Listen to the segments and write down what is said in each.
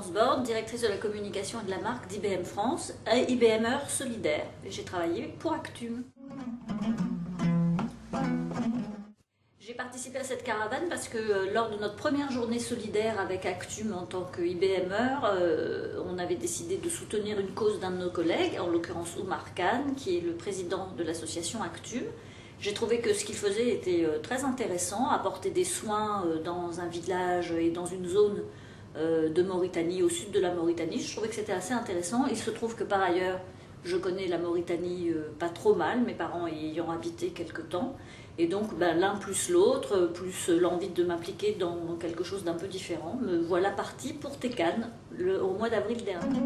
Constance Borde, directrice de la communication et de la marque d'IBM France, IBMeur solidaire. J'ai travaillé pour Actum. J'ai participé à cette caravane parce que lors de notre première journée solidaire avec Actum en tant que IBMeur, on avait décidé de soutenir une cause d'un de nos collègues, en l'occurrence Oumar Khan, qui est le président de l'association Actum. J'ai trouvé que ce qu'il faisait était très intéressant, apporter des soins dans un village et dans une zone de Mauritanie, au sud de la Mauritanie. Je trouvais que c'était assez intéressant. Il se trouve que par ailleurs, je connais la Mauritanie pas trop mal, mes parents y ayant habité quelque temps. Et donc l'un plus l'autre, plus l'envie de m'impliquer dans quelque chose d'un peu différent, me voilà partie pour Técan au mois d'avril dernier.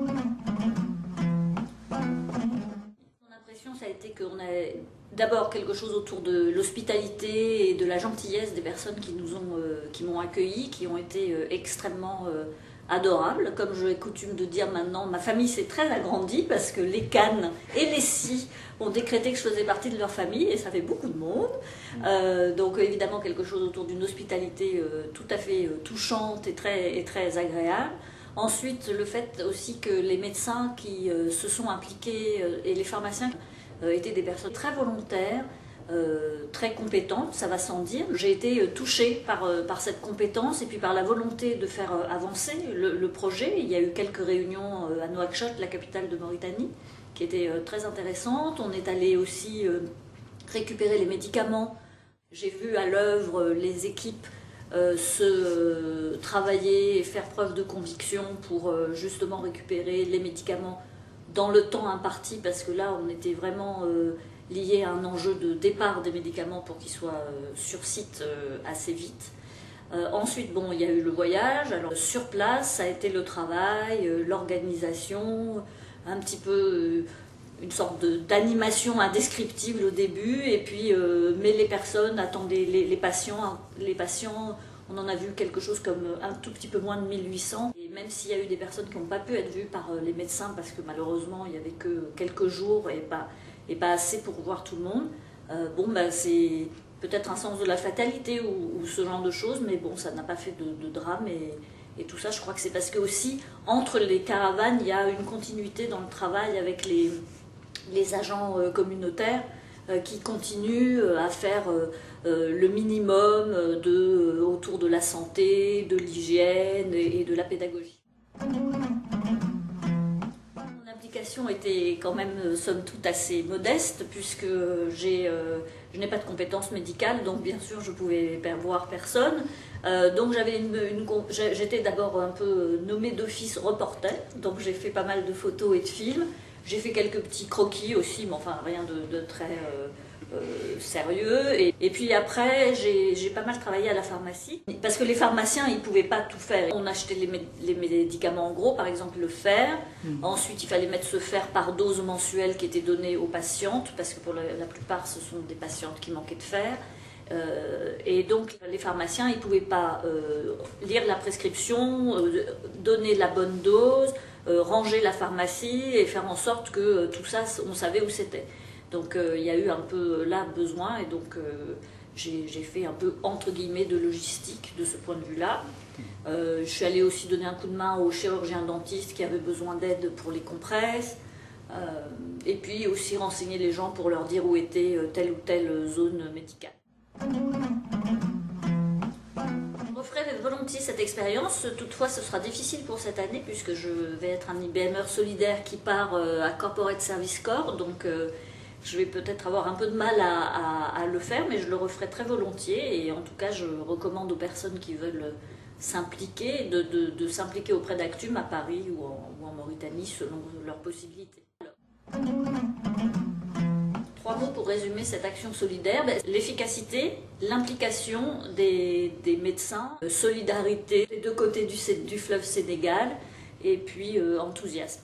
Mon impression, ça a été qu'on a d'abord quelque chose autour de l'hospitalité et de la gentillesse des personnes qui m'ont accueilli, qui ont été extrêmement adorables. Comme j'ai coutume de dire maintenant, ma famille s'est très agrandie parce que les Khan et les Si ont décrété que je faisais partie de leur famille et ça fait beaucoup de monde. Donc évidemment quelque chose autour d'une hospitalité tout à fait touchante et très agréable. Ensuite, le fait aussi que les médecins qui se sont impliqués et les pharmaciens étaient des personnes très volontaires, très compétentes, ça va sans dire. J'ai été touchée par cette compétence et puis par la volonté de faire avancer le projet. Il y a eu quelques réunions à Nouakchott, la capitale de Mauritanie, qui étaient très intéressantes. On est allé aussi récupérer les médicaments. J'ai vu à l'œuvre les équipes travailler et faire preuve de conviction pour justement récupérer les médicaments dans le temps imparti, parce que là on était vraiment lié à un enjeu de départ des médicaments pour qu'ils soient sur site assez vite. Ensuite, bon, il y a eu le voyage. Alors sur place, ça a été le travail, l'organisation, un petit peu une sorte d'animation indescriptible au début, et puis mais les personnes attendaient, les patients, on en a vu quelque chose comme un tout petit peu moins de 1800, et même s'il y a eu des personnes qui n'ont pas pu être vues par les médecins parce que malheureusement il n'y avait que quelques jours et pas assez pour voir tout le monde, c'est peut-être un sens de la fatalité ou ce genre de choses, mais bon, ça n'a pas fait de drame. Et tout ça, je crois que c'est parce que aussi, entre les caravanes, il y a une continuité dans le travail avec les agents communautaires qui continuent à faire le minimum autour de la santé, de l'hygiène et de la pédagogie. Mon implication était quand même, somme toute, assez modeste, puisque je n'ai pas de compétences médicales, donc bien sûr je pouvais voir personne. Donc j'étais d'abord un peu nommée d'office reporter, donc j'ai fait pas mal de photos et de films. J'ai fait quelques petits croquis aussi, mais enfin rien de très sérieux. Et puis après, j'ai pas mal travaillé à la pharmacie, parce que les pharmaciens, ils pouvaient pas tout faire. On achetait les médicaments en gros, par exemple le fer. Ensuite, il fallait mettre ce fer par dose mensuelle qui était donnée aux patientes, parce que pour la plupart, ce sont des patientes qui manquaient de fer. Et donc les pharmaciens, ils ne pouvaient pas lire la prescription, donner la bonne dose, ranger la pharmacie et faire en sorte que tout ça, on savait où c'était. Donc il y a eu un peu là besoin, et donc j'ai fait un peu entre guillemets de logistique de ce point de vue-là. Je suis allée aussi donner un coup de main aux chirurgiens dentistes qui avaient besoin d'aide pour les compresses. Et puis aussi renseigner les gens pour leur dire où était telle ou telle zone médicale. Je referai volontiers cette expérience, toutefois ce sera difficile pour cette année puisque je vais être un IBMeur solidaire qui part à Corporate Service Corps, donc je vais peut-être avoir un peu de mal à le faire, mais je le referai très volontiers, et en tout cas je recommande aux personnes qui veulent s'impliquer de s'impliquer auprès d'Actum à Paris ou en Mauritanie selon leurs possibilités. Trois mots pour résumer cette action solidaire: l'efficacité, l'implication des médecins, solidarité des deux côtés du fleuve Sénégal, et puis enthousiasme.